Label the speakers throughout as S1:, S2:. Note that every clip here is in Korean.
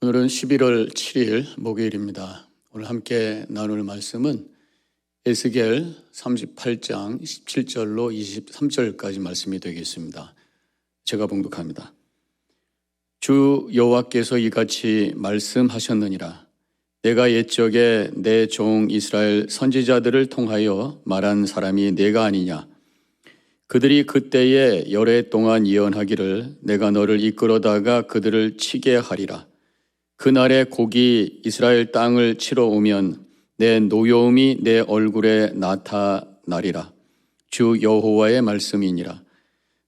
S1: 오늘은 11월 7일 목요일입니다. 오늘 함께 나눌 말씀은 에스겔 38장 17절로 23절까지 말씀이 되겠습니다. 제가 봉독합니다. 주 여호와께서 이같이 말씀하셨느니라. 내가 옛적에 내 종 이스라엘 선지자들을 통하여 말한 사람이 내가 아니냐. 그들이 그때에 열해 동안 예언하기를 내가 너를 이끌어다가 그들을 치게 하리라. 그날에 곡이 이스라엘 땅을 치러 오면 내 노여움이 내 얼굴에 나타나리라. 주 여호와의 말씀이니라.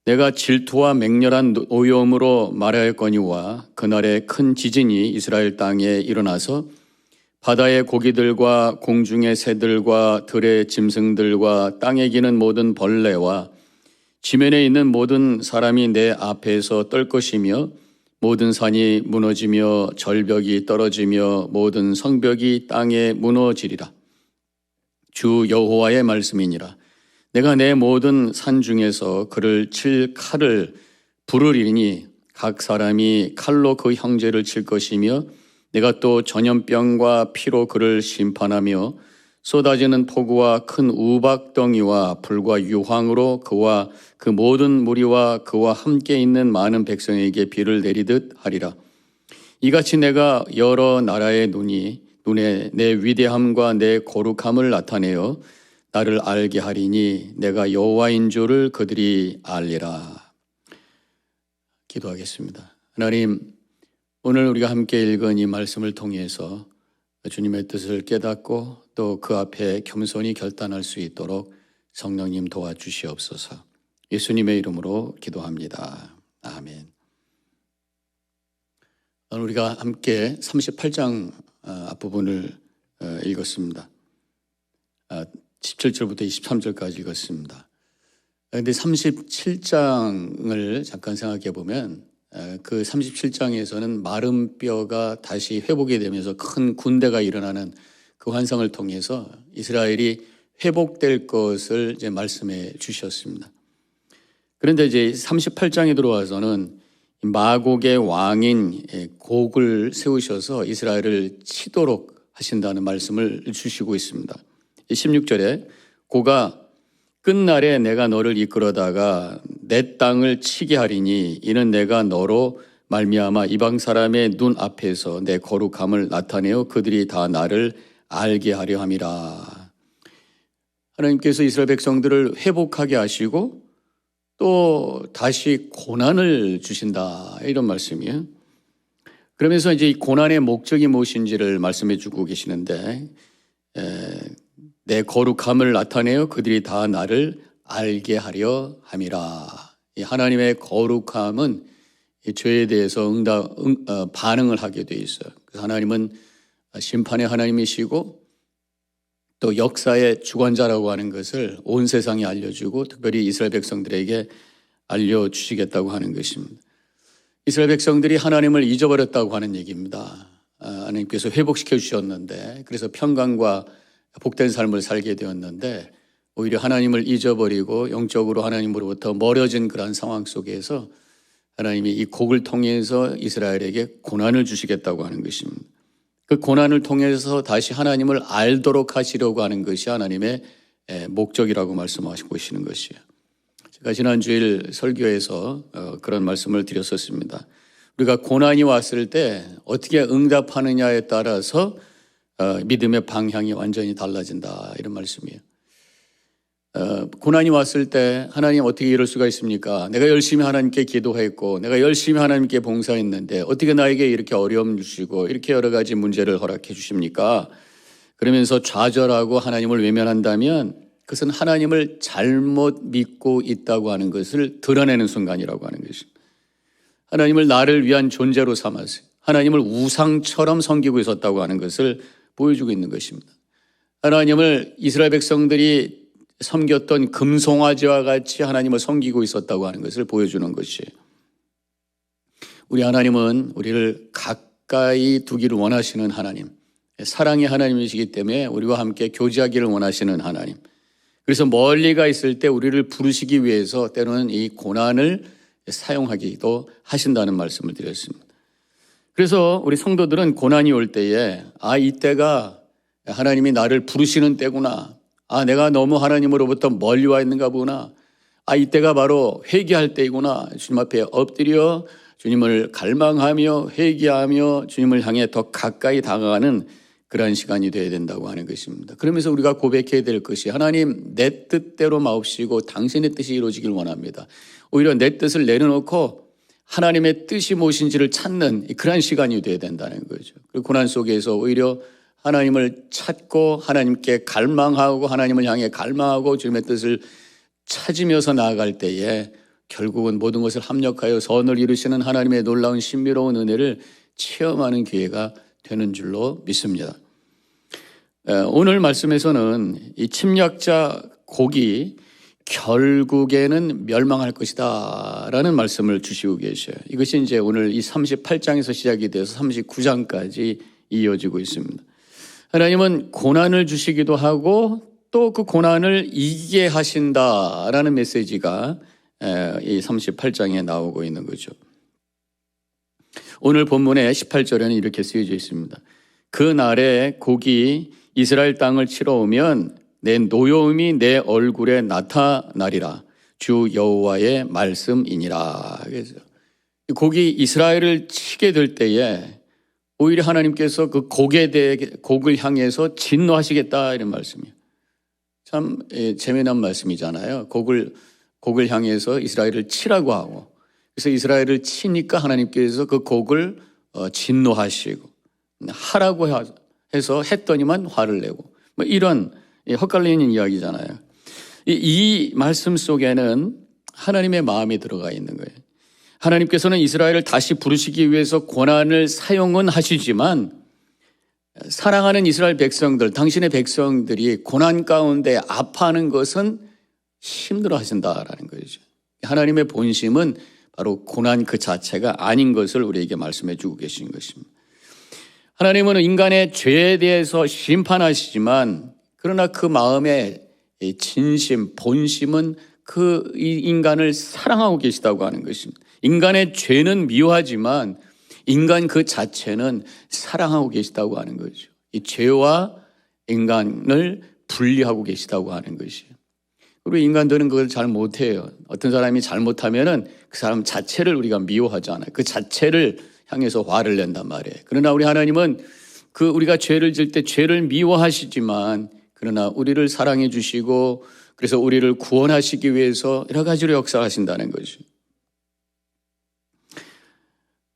S1: 내가 질투와 맹렬한 노여움으로 말하였거니와 그날에 큰 지진이 이스라엘 땅에 일어나서 바다의 고기들과 공중의 새들과 들의 짐승들과 땅에 기는 모든 벌레와 지면에 있는 모든 사람이 내 앞에서 떨 것이며 모든 산이 무너지며 절벽이 떨어지며 모든 성벽이 땅에 무너지리라. 주 여호와의 말씀이니라. 내가 내 모든 산 중에서 그를 칠 칼을 부르리니 각 사람이 칼로 그 형제를 칠 것이며 내가 또 전염병과 피로 그를 심판하며 쏟아지는 폭우와 큰 우박덩이와 불과 유황으로 그와 그 모든 무리와 그와 함께 있는 많은 백성에게 비를 내리듯 하리라. 이같이 내가 여러 나라의 눈에 내 위대함과 내 거룩함을 나타내어 나를 알게 하리니 내가 여호와인 줄을 그들이 알리라. 기도하겠습니다. 하나님, 오늘 우리가 함께 읽은 이 말씀을 통해서 주님의 뜻을 깨닫고 또 그 앞에 겸손히 결단할 수 있도록 성령님 도와주시옵소서. 예수님의 이름으로 기도합니다. 아멘. 오늘 우리가 함께 38장 앞부분을 읽었습니다. 17절부터 23절까지 읽었습니다. 그런데 37장을 잠깐 생각해 보면 그 37장에서는 마른 뼈가 다시 회복이 되면서 큰 군대가 일어나는 그 환상을 통해서 이스라엘이 회복될 것을 이제 말씀해 주셨습니다. 그런데 이제 38장에 들어와서는 마곡의 왕인 곡을 세우셔서 이스라엘을 치도록 하신다는 말씀을 주시고 있습니다. 16절에 고가 끝날에 내가 너를 이끌어다가 내 땅을 치게 하리니 이는 내가 너로 말미암아 이방 사람의 눈 앞에서 내 거룩함을 나타내어 그들이 다 나를 알게 하려 함이라. 하나님께서 이스라엘 백성들을 회복하게 하시고 또 다시 고난을 주신다, 이런 말씀이에요. 그러면서 이제 이 고난의 목적이 무엇인지를 말씀해 주고 계시는데 내 거룩함을 나타내어 그들이 다 나를 알게 하려 함이라. 이 하나님의 거룩함은 이 죄에 대해서 반응을 하게 돼 있어요. 그래서 하나님은 심판의 하나님이시고 또 역사의 주관자라고 하는 것을 온 세상에 알려주고 특별히 이스라엘 백성들에게 알려주시겠다고 하는 것입니다. 이스라엘 백성들이 하나님을 잊어버렸다고 하는 얘기입니다. 하나님께서 회복시켜 주셨는데 그래서 평강과 복된 삶을 살게 되었는데 오히려 하나님을 잊어버리고 영적으로 하나님으로부터 멀어진 그런 상황 속에서 하나님이 이 곡을 통해서 이스라엘에게 고난을 주시겠다고 하는 것입니다. 그 고난을 통해서 다시 하나님을 알도록 하시려고 하는 것이 하나님의 목적이라고 말씀하시고 계시는 것이에요. 제가 지난 주일 설교에서 그런 말씀을 드렸었습니다. 우리가 고난이 왔을 때 어떻게 응답하느냐에 따라서 믿음의 방향이 완전히 달라진다, 이런 말씀이에요. 고난이 왔을 때 하나님 어떻게 이럴 수가 있습니까? 내가 열심히 하나님께 기도했고 내가 열심히 하나님께 봉사했는데 어떻게 나에게 이렇게 어려움 주시고 이렇게 여러 가지 문제를 허락해 주십니까? 그러면서 좌절하고 하나님을 외면한다면 그것은 하나님을 잘못 믿고 있다고 하는 것을 드러내는 순간이라고 하는 것입니다. 하나님을 나를 위한 존재로 삼았어요. 하나님을 우상처럼 섬기고 있었다고 하는 것을 보여주고 있는 것입니다. 하나님을 이스라엘 백성들이 섬겼던 금송아지와 같이 하나님을 섬기고 있었다고 하는 것을 보여주는 것이에요. 우리 하나님은 우리를 가까이 두기를 원하시는 하나님, 사랑의 하나님이시기 때문에 우리와 함께 교제하기를 원하시는 하나님. 그래서 멀리가 있을 때 우리를 부르시기 위해서 때로는 이 고난을 사용하기도 하신다는 말씀을 드렸습니다. 그래서 우리 성도들은 고난이 올 때에 이때가 하나님이 나를 부르시는 때구나. 내가 너무 하나님으로부터 멀리 와 있는가 보구나. 이때가 바로 회개할 때이구나. 주님 앞에 엎드려 주님을 갈망하며 회개하며 주님을 향해 더 가까이 다가가는 그러한 시간이 되어야 된다고 하는 것입니다. 그러면서 우리가 고백해야 될 것이 하나님 내 뜻대로 마옵시고 당신의 뜻이 이루어지길 원합니다. 오히려 내 뜻을 내려놓고 하나님의 뜻이 무엇인지를 찾는 그러한 시간이 되어야 된다는 거죠. 그 고난 속에서 오히려 하나님을 찾고 하나님께 갈망하고 하나님을 향해 갈망하고 주님의 뜻을 찾으면서 나아갈 때에 결국은 모든 것을 합력하여 선을 이루시는 하나님의 놀라운 신비로운 은혜를 체험하는 기회가 되는 줄로 믿습니다. 오늘 말씀에서는 이 침략자 곡이 결국에는 멸망할 것이다 라는 말씀을 주시고 계셔요. 이것이 이제 오늘 이 38장에서 시작이 되어서 39장까지 이어지고 있습니다. 하나님은 고난을 주시기도 하고 또 그 고난을 이기게 하신다라는 메시지가 이 38장에 나오고 있는 거죠. 오늘 본문의 18절에는 이렇게 쓰여져 있습니다. 그 날에 곡이 이스라엘 땅을 치러 오면 내 노여움이 내 얼굴에 나타나리라. 주 여호와의 말씀이니라. 그래서 곡이 이스라엘을 치게 될 때에 오히려 하나님께서 그 곡을 향해서 진노하시겠다 이런 말씀이에요. 참 재미난 말씀이잖아요. 곡을 향해서 이스라엘을 치라고 하고 그래서 이스라엘을 치니까 하나님께서 그 곡을 진노하시고 하라고 해서 했더니만 화를 내고 이런 헛갈리는 이야기잖아요. 이 말씀 속에는 하나님의 마음이 들어가 있는 거예요. 하나님께서는 이스라엘을 다시 부르시기 위해서 고난을 사용은 하시지만 사랑하는 이스라엘 백성들, 당신의 백성들이 고난 가운데 아파하는 것은 힘들어 하신다라는 거죠. 하나님의 본심은 바로 고난 그 자체가 아닌 것을 우리에게 말씀해 주고 계신 것입니다. 하나님은 인간의 죄에 대해서 심판하시지만 그러나 그 마음의 진심, 본심은 그 인간을 사랑하고 계시다고 하는 것입니다. 인간의 죄는 미워하지만 인간 그 자체는 사랑하고 계시다고 하는 거죠. 이 죄와 인간을 분리하고 계시다고 하는 것이에요. 우리 인간들은 그걸 잘 못해요. 어떤 사람이 잘못하면은 그 사람 자체를 우리가 미워하잖아요. 그 자체를 향해서 화를 낸단 말이에요. 그러나 우리 하나님은 우리가 죄를 질 때 죄를 미워하시지만 그러나 우리를 사랑해 주시고 그래서 우리를 구원하시기 위해서 여러 가지로 역사하신다는 거죠.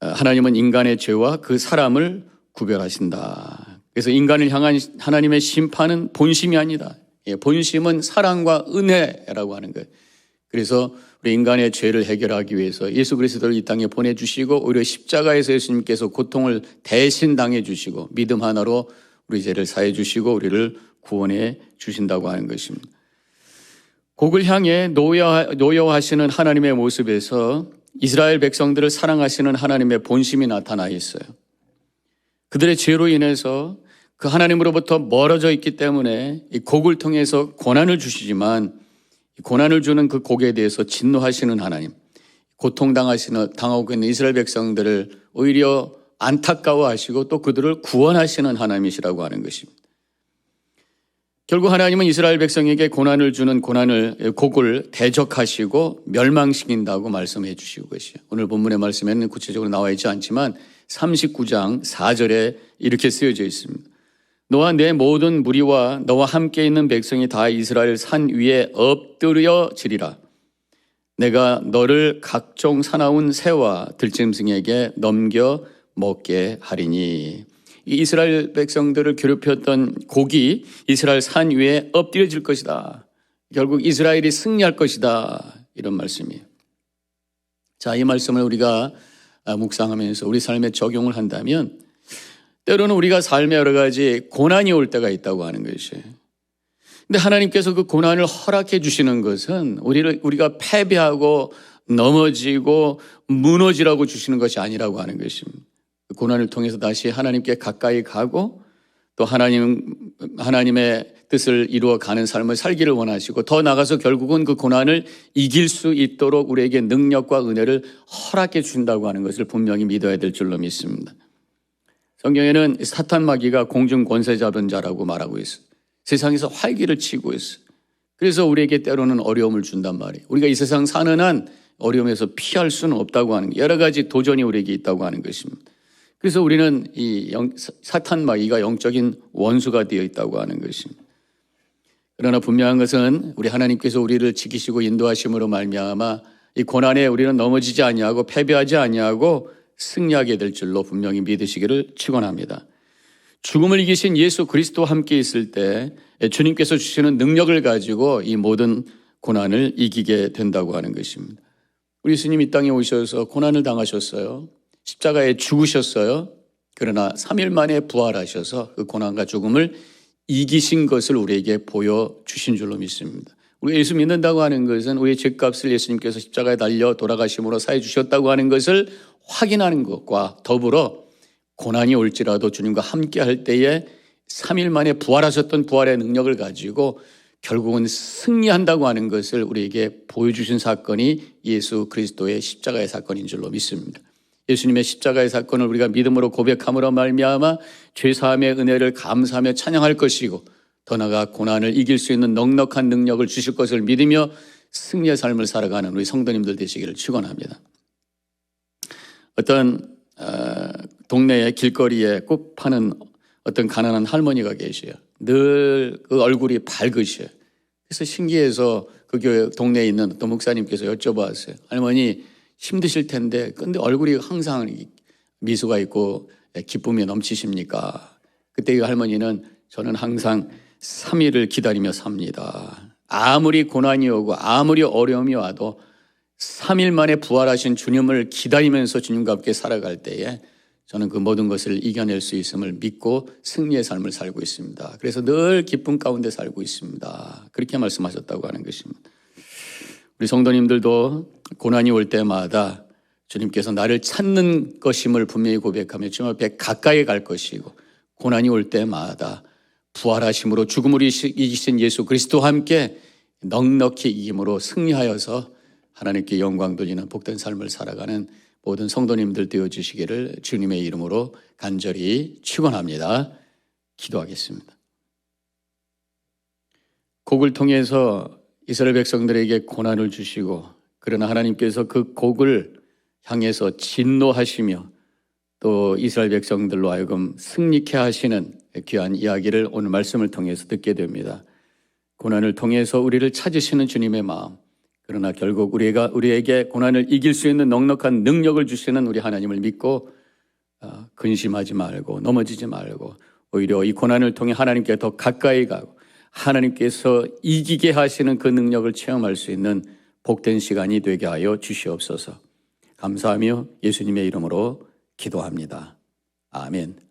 S1: 하나님은 인간의 죄와 그 사람을 구별하신다. 그래서 인간을 향한 하나님의 심판은 본심이 아니다. 본심은 사랑과 은혜라고 하는 거예요. 그래서 우리 인간의 죄를 해결하기 위해서 예수 그리스도를 이 땅에 보내주시고 오히려 십자가에서 예수님께서 고통을 대신 당해주시고 믿음 하나로 우리 죄를 사해 주시고 우리를 구원해 주신다고 하는 것입니다. 곡을 향해 노여하시는 하나님의 모습에서 이스라엘 백성들을 사랑하시는 하나님의 본심이 나타나 있어요. 그들의 죄로 인해서 그 하나님으로부터 멀어져 있기 때문에 이 곡을 통해서 고난을 주시지만 고난을 주는 그 곡에 대해서 진노하시는 하나님, 당하고 있는 이스라엘 백성들을 오히려 안타까워하시고 또 그들을 구원하시는 하나님이시라고 하는 것입니다. 결국 하나님은 이스라엘 백성에게 고난을 주는 곡을 대적하시고 멸망시킨다고 말씀해 주시고 계시요. 오늘 본문의 말씀에는 구체적으로 나와 있지 않지만 39장 4절에 이렇게 쓰여져 있습니다. 너와 내 모든 무리와 너와 함께 있는 백성이 다 이스라엘 산 위에 엎드려지리라. 내가 너를 각종 사나운 새와 들짐승에게 넘겨 먹게 하리니. 이 이스라엘 백성들을 괴롭혔던 곡이 이스라엘 산 위에 엎드려질 것이다. 결국 이스라엘이 승리할 것이다. 이런 말씀이에요. 자, 이 말씀을 우리가 묵상하면서 우리 삶에 적용을 한다면 때로는 우리가 삶에 여러 가지 고난이 올 때가 있다고 하는 것이에요. 근데 하나님께서 그 고난을 허락해 주시는 것은 우리가 패배하고 넘어지고 무너지라고 주시는 것이 아니라고 하는 것입니다. 고난을 통해서 다시 하나님께 가까이 가고 또 하나님의 뜻을 이루어가는 삶을 살기를 원하시고 더 나아가서 결국은 그 고난을 이길 수 있도록 우리에게 능력과 은혜를 허락해 주신다고 하는 것을 분명히 믿어야 될 줄로 믿습니다. 성경에는 사탄 마귀가 공중 권세 잡은 자라고 말하고 있어요. 세상에서 활기를 치고 있어요. 그래서 우리에게 때로는 어려움을 준단 말이에요. 우리가 이 세상 사는 한 어려움에서 피할 수는 없다고 하는, 여러 가지 도전이 우리에게 있다고 하는 것입니다. 그래서 우리는 이 사탄 마귀가 영적인 원수가 되어 있다고 하는 것입니다. 그러나 분명한 것은 우리 하나님께서 우리를 지키시고 인도하심으로 말미암아 이 고난에 우리는 넘어지지 아니하고 패배하지 아니하고 승리하게 될 줄로 분명히 믿으시기를 축원합니다. 죽음을 이기신 예수 그리스도와 함께 있을 때 주님께서 주시는 능력을 가지고 이 모든 고난을 이기게 된다고 하는 것입니다. 우리 예수님 이 땅에 오셔서 고난을 당하셨어요. 십자가에 죽으셨어요. 그러나 3일 만에 부활하셔서 그 고난과 죽음을 이기신 것을 우리에게 보여주신 줄로 믿습니다. 우리 예수 믿는다고 하는 것은 우리의 죄값을 예수님께서 십자가에 달려 돌아가심으로 사해 주셨다고 하는 것을 확인하는 것과 더불어 고난이 올지라도 주님과 함께 할 때에 3일 만에 부활하셨던 부활의 능력을 가지고 결국은 승리한다고 하는 것을 우리에게 보여주신 사건이 예수 그리스도의 십자가의 사건인 줄로 믿습니다. 예수님의 십자가의 사건을 우리가 믿음으로 고백함으로 말미암아 죄사함의 은혜를 감사하며 찬양할 것이고 더 나아가 고난을 이길 수 있는 넉넉한 능력을 주실 것을 믿으며 승리의 삶을 살아가는 우리 성도님들 되시기를 축원합니다. 어떤 동네의 길거리에 꼭 파는 어떤 가난한 할머니가 계셔요. 늘 그 얼굴이 밝으셔요. 그래서 신기해서 그 교회 동네에 있는 어떤 목사님께서 여쭤봤어요. 할머니 힘드실 텐데 근데 얼굴이 항상 미소가 있고 기쁨이 넘치십니까? 그때 이 할머니는 저는 항상 3일을 기다리며 삽니다. 아무리 고난이 오고 아무리 어려움이 와도 3일 만에 부활하신 주님을 기다리면서 주님과 함께 살아갈 때에 저는 그 모든 것을 이겨낼 수 있음을 믿고 승리의 삶을 살고 있습니다. 그래서 늘 기쁨 가운데 살고 있습니다. 그렇게 말씀하셨다고 하는 것입니다. 우리 성도님들도 고난이 올 때마다 주님께서 나를 찾는 것임을 분명히 고백하며 주님 앞에 가까이 갈 것이고 고난이 올 때마다 부활하심으로 죽음을 이기신 예수 그리스도와 함께 넉넉히 이김으로 승리하여서 하나님께 영광 돌리는 복된 삶을 살아가는 모든 성도님들 되어주시기를 주님의 이름으로 간절히 축원합니다. 기도하겠습니다. 곡을 통해서 이스라엘 백성들에게 고난을 주시고 그러나 하나님께서 그 곡을 향해서 진노하시며 또 이스라엘 백성들로 하여금 승리케 하시는 귀한 이야기를 오늘 말씀을 통해서 듣게 됩니다. 고난을 통해서 우리를 찾으시는 주님의 마음, 그러나 결국 우리에게 고난을 이길 수 있는 넉넉한 능력을 주시는 우리 하나님을 믿고 근심하지 말고 넘어지지 말고 오히려 이 고난을 통해 하나님께 더 가까이 가고 하나님께서 이기게 하시는 그 능력을 체험할 수 있는 복된 시간이 되게 하여 주시옵소서. 감사하며 예수님의 이름으로 기도합니다. 아멘.